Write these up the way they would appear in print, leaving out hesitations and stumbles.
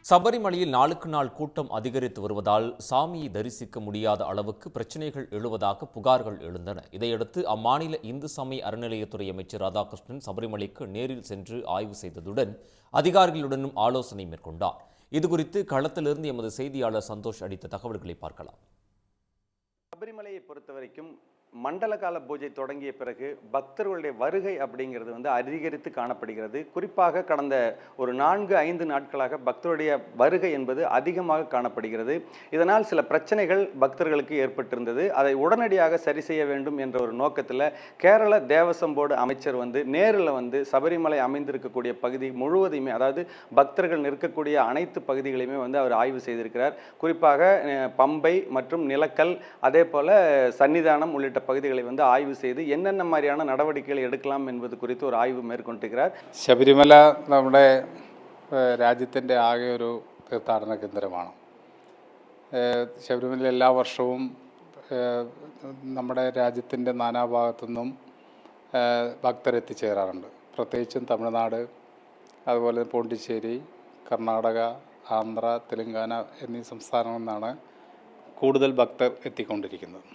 சபரிமலையில் நாளுக்கு நாள் கூட்டம் அதிகரித்து வருவதால் சாமியை தரிசிக்க முடியாத அளவுக்கு பிரச்சினைகள் எழுவதாக புகார்கள் எழுந்தன. இதையடுத்து அம்மாநில இந்து சமய அறநிலையத்துறை அமைச்சர் ராதாகிருஷ்ணன் சபரிமலைக்கு நேரில் சென்று ஆய்வு செய்ததுடன் அதிகாரிகளுடனும் ஆலோசனை மேற்கொண்டார். இதுகுறித்து களத்திலிருந்து எமது செய்தியாளர் சந்தோஷ் அளித்த தகவல்களை பார்க்கலாம். சபரிமலையை பொறுத்தவரைக்கும் மண்டல கால பூஜை தொடங்கிய பிறகு பக்தர்களுடைய வருகை அப்படிங்கிறது அதிகரித்து காணப்படுகிறது. குறிப்பாக கடந்த ஒரு 4-5 நாட்களாக பக்தருடைய வருகை என்பது அதிகமாக காணப்படுகிறது. இதனால் சில பிரச்சனைகள் பக்தர்களுக்கு ஏற்பட்டிருந்தது. அதை உடனடியாக சரி செய்ய வேண்டும் என்ற ஒரு நோக்கத்தில் கேரள தேவசம் போர்டு அமைச்சர் நேரில் சபரிமலை அமைந்திருக்கக்கூடிய பகுதி முழுவதையுமே, அதாவது பக்தர்கள் நிற்கக்கூடிய அனைத்து பகுதிகளையுமே அவர் ஆய்வு செய்திருக்கிறார். குறிப்பாக பம்பை மற்றும் நிலக்கல், அதே போல சன்னிதானம் உள்ளிட்ட பகுதிகளை ஆய்வு செய்து என்னென்ன மாதிரியான நடவடிக்கைகளை എടുக்கலாம் என்பது குறித்து ഒരു ആய்വ് മേற்കൊണ്ടിരിക്കുകയാർ. ശബരിമല നമ്മുടെ രാജ്യത്തിൻ്റെ ആകെ ഒരു തീർത്ഥാടന കേന്ദ്രമാണ്. ശബരിമല എല്ലാ വർഷവും നമ്മുടെ രാജ്യത്തിൻ്റെ നാനാഭാഗത്തു നിന്നും ഭക്തരെത്തിച്ചേരാറുണ്ട്. പ്രത്യേകിച്ചും തമിഴ്നാട്, അതുപോലെ പോണ്ടിച്ചേരി, കർണാടക, ആന്ധ്ര, തെലുങ്കാന എന്നീ സംസ്ഥാനങ്ങളിൽ നിന്നാണ് കൂടുതൽ ഭക്തർ എത്തിക്കൊണ്ടിരിക്കുന്നത്.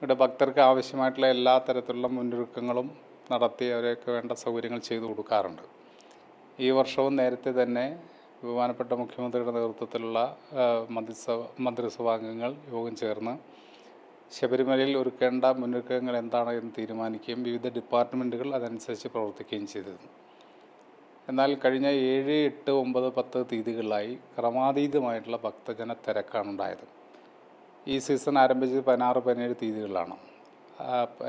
ഇവിടെ ഭക്തർക്ക് ആവശ്യമായിട്ടുള്ള എല്ലാ തരത്തിലുള്ള മുന്നൊരുക്കങ്ങളും നടത്തി അവർക്ക് വേണ്ട സൗകര്യങ്ങൾ ചെയ്തു കൊടുക്കാറുണ്ട്. ഈ വർഷവും നേരത്തെ തന്നെ ബഹുമാനപ്പെട്ട മുഖ്യമന്ത്രിയുടെ നേതൃത്വത്തിലുള്ള മന്ത്രിസഭാംഗങ്ങൾ യോഗം ചേർന്ന് ശബരിമലയിൽ ഒരുക്കേണ്ട മുന്നൊരുക്കങ്ങൾ എന്താണ് എന്ന് തീരുമാനിക്കുകയും വിവിധ ഡിപ്പാർട്ട്മെൻറ്റുകൾ അതനുസരിച്ച് പ്രവർത്തിക്കുകയും ചെയ്തിരുന്നു. എന്നാൽ കഴിഞ്ഞ 7, 8, 9, 10 തീയതികളിലായി ക്രമാതീതമായിട്ടുള്ള ഭക്തജന തിരക്കാണ് ഉണ്ടായത്. ഈ സീസൺ ആരംഭിച്ചത് 16, 17 തീയതികളിലാണ്.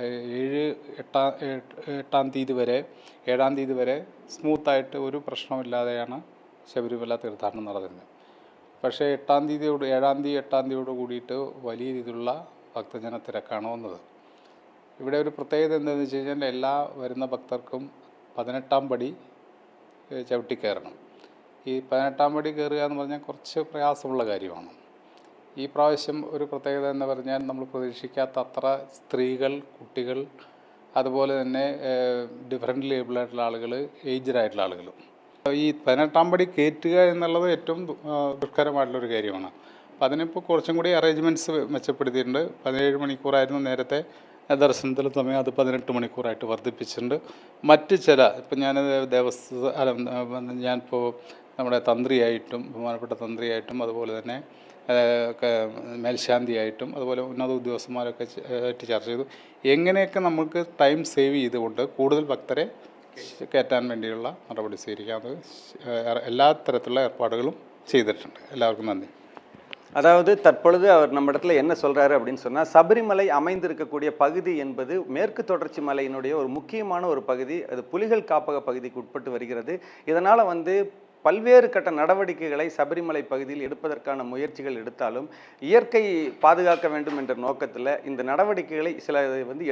7-8 തീയതി വരെ സ്മൂത്തായിട്ട് ഒരു പ്രശ്നമില്ലാതെയാണ് ശബരിമല തീർത്ഥാടനം നടന്നിരുന്നത്. പക്ഷേ 8 തീയതിയോട് കൂടിയിട്ട് വലിയ രീതിയിലുള്ള ഭക്തജന തിരക്കാണ് വന്നത്. ഇവിടെ ഒരു പ്രത്യേകത എന്താണെന്ന് വെച്ച് കഴിഞ്ഞാൽ എല്ലാ വരുന്ന ഭക്തർക്കും 18ാം പടി ചവിട്ടിക്കയറണം. ഈ 18ാം പടി കയറുക എന്ന് പറഞ്ഞാൽ കുറച്ച് പ്രയാസമുള്ള കാര്യമാണ്. ഈ പ്രാവശ്യം ഒരു പ്രത്യേകത എന്ന് പറഞ്ഞാൽ നമ്മൾ പ്രതീക്ഷിക്കാത്ത അത്ര സ്ത്രീകൾ, കുട്ടികൾ, അതുപോലെ തന്നെ ഡിഫറൻ്റ് ലേബിളായിട്ടുള്ള ആളുകൾ, ഏജ്ഡായിട്ടുള്ള ആളുകൾ. ഈ 18ാം പടി കയറ്റുക എന്നുള്ളത് ഏറ്റവും ദുഷ്കരമായിട്ടുള്ളൊരു കാര്യമാണ്. അപ്പം അതിനിപ്പോൾ കുറച്ചും കൂടി അറേഞ്ച്മെൻറ്റ്സ് മെച്ചപ്പെടുത്തിയിട്ടുണ്ട്. 17 മണിക്കൂറായിരുന്നു നേരത്തെ ദർശനത്തിലെ സമയം, അത് 18 മണിക്കൂറായിട്ട് വർദ്ധിപ്പിച്ചിട്ടുണ്ട്. മറ്റ് ചില ഇപ്പം ഞാനിപ്പോൾ നമ്മുടെ തന്ത്രിയായിട്ടും ബഹുമാനപ്പെട്ട തന്ത്രിയായിട്ടും അതുപോലെ തന്നെ മേൽശാന്തിയായിട്ടും അതുപോലെ ഉന്നത ഉദ്യോഗസ്ഥന്മാരൊക്കെ ആയിട്ട് ചർച്ച ചെയ്തു എങ്ങനെയൊക്കെ നമുക്ക് ടൈം സേവ് ചെയ്തുകൊണ്ട് കൂടുതൽ ഭക്തരെ കയറ്റാൻ വേണ്ടിയുള്ള നടപടി സ്വീകരിക്കാതെ എല്ലാ തരത്തിലുള്ള ഏർപ്പാടുകളും ചെയ്തിട്ടുണ്ട്. എല്ലാവർക്കും നന്ദി. அதாவது தற்பொழுது அவர் நம்ம இடத்துல என்ன சொல்றாரு அப்படின்னு சொன்னா, சபரிமலை அமைந்திருக்கக்கூடிய பகுதி என்பது மேற்கு தொடர்ச்சி மலையினுடைய ஒரு முக்கியமான ஒரு பகுதி. அது புலிகள் காப்பக பகுதிக்கு உட்பட்டு வருகிறது. இதனால பல்வேறு கட்ட நடவடிக்கைகளை சபரிமலை பகுதியில் எடுப்பதற்கான முயற்சிகள் எடுத்தாலும் இயற்கை பாதுகாக்க வேண்டும் என்ற நோக்கத்தில் இந்த நடவடிக்கைகளை சில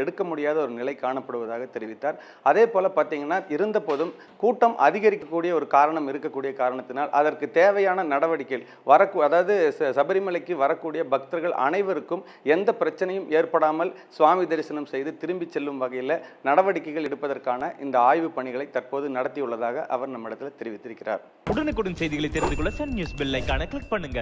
எடுக்க முடியாத ஒரு நிலை காணப்படுவதாக தெரிவித்தார். அதே போல் பார்த்தீங்கன்னா, இருந்தபோதும் கூட்டம் அதிகரிக்கக்கூடிய ஒரு காரணம் இருக்கக்கூடிய காரணத்தினால் அதற்கு தேவையான நடவடிக்கைகள் அதாவது சபரிமலைக்கு வரக்கூடிய பக்தர்கள் அனைவருக்கும் எந்த பிரச்சனையும் ஏற்படாமல் சுவாமி தரிசனம் செய்து திரும்பி செல்லும் வகையில் நடவடிக்கைகள் எடுப்பதற்கான இந்த ஆய்வு பணிகளை தற்போது நடத்தியுள்ளதாக அவர் நம்மிடத்தில் தெரிவித்திருக்கிறார். உடனுக்குடன் செய்திகளை தெரிந்து கொள்ள சன் நியூஸ் பெல் ஐகானை கிளிக் பண்ணுங்க.